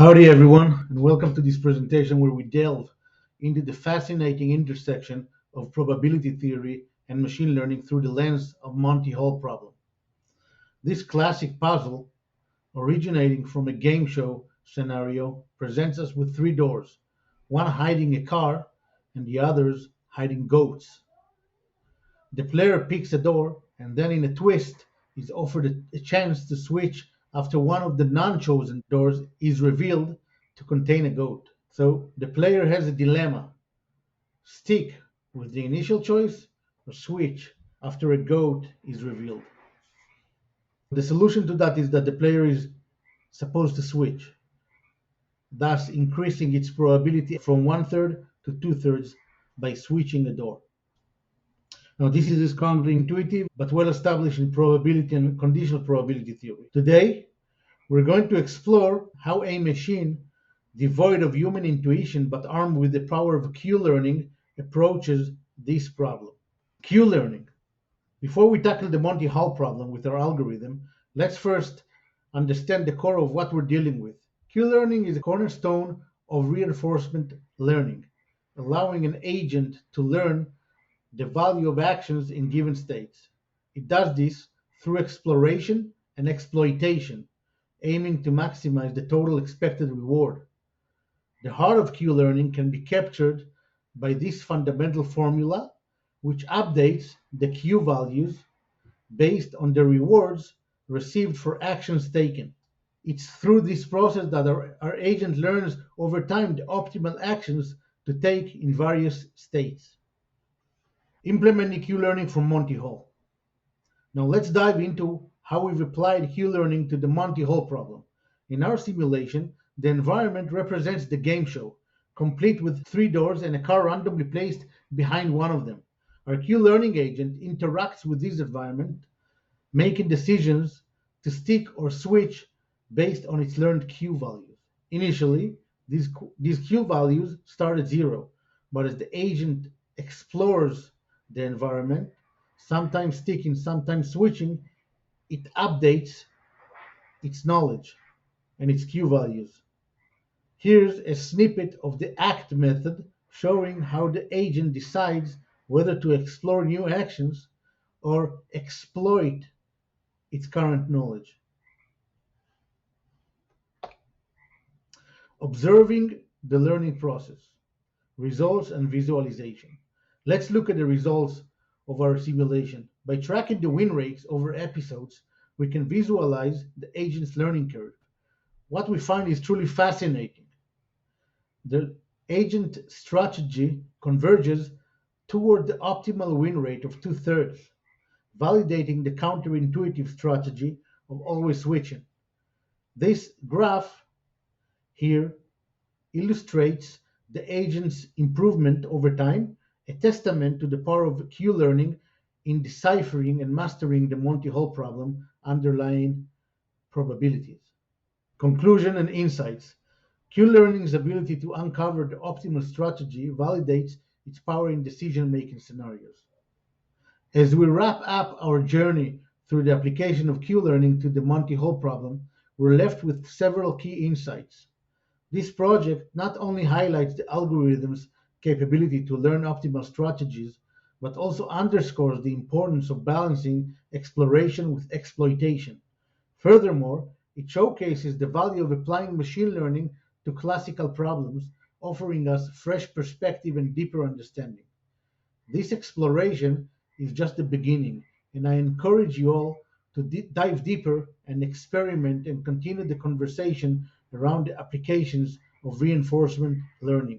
Howdy, everyone, and welcome to this presentation where we delve into the fascinating intersection of probability theory and machine learning through the lens of Monty Hall problem. This classic puzzle, originating from a game show scenario, presents us with three doors, one hiding a car and the others hiding goats. The player picks a door and then, in a twist, is offered a chance to switch after one of the non-chosen doors is revealed to contain a goat. So the player has a dilemma: stick with the initial choice or switch after a goat is revealed. The solution to that is that the player is supposed to switch, thus increasing its probability from one third to two-thirds by switching a door. Now, this is counterintuitive, but well established in probability and conditional probability theory. Today, we're going to explore how a machine devoid of human intuition but armed with the power of Q-learning approaches this problem. Q-learning. Before we tackle the Monty Hall problem with our algorithm, let's first understand the core of what we're dealing with. Q-learning is a cornerstone of reinforcement learning, allowing an agent to learn the value of actions in given states. It does this through exploration and exploitation, aiming to maximize the total expected reward. The heart of Q-learning can be captured by this fundamental formula, which updates the Q values based on the rewards received for actions taken. It's through this process that our agent learns over time the optimal actions to take in various states. Implementing Q-learning from Monty Hall. Now let's dive into how we've applied Q-learning to the Monty Hall problem. In our simulation, the environment represents the game show, complete with three doors and a car randomly placed behind one of them. Our Q-learning agent interacts with this environment, making decisions to stick or switch based on its learned Q values. Initially, these Q values start at zero, but as the agent explores the environment, sometimes sticking, sometimes switching, it updates its knowledge and its Q values. Here's a snippet of the ACT method showing how the agent decides whether to explore new actions or exploit its current knowledge. Observing the learning process, results and visualization. Let's look at the results of our simulation. By tracking the win rates over episodes, we can visualize the agent's learning curve. What we find is truly fascinating. The agent strategy converges toward the optimal win rate of two-thirds, validating the counterintuitive strategy of always switching. This graph here illustrates the agent's improvement over time, a testament to the power of Q-learning in deciphering and mastering the Monty Hall problem underlying probabilities. Conclusion and insights. Q-learning's ability to uncover the optimal strategy validates its power in decision-making scenarios. As we wrap up our journey through the application of Q-learning to the Monty Hall problem, we're left with several key insights. This project not only highlights the algorithm's capability to learn optimal strategies, but also underscores the importance of balancing exploration with exploitation. Furthermore, it showcases the value of applying machine learning to classical problems, offering us fresh perspective and deeper understanding. This exploration is just the beginning, and I encourage you all to dive deeper and experiment and continue the conversation around the applications of reinforcement learning.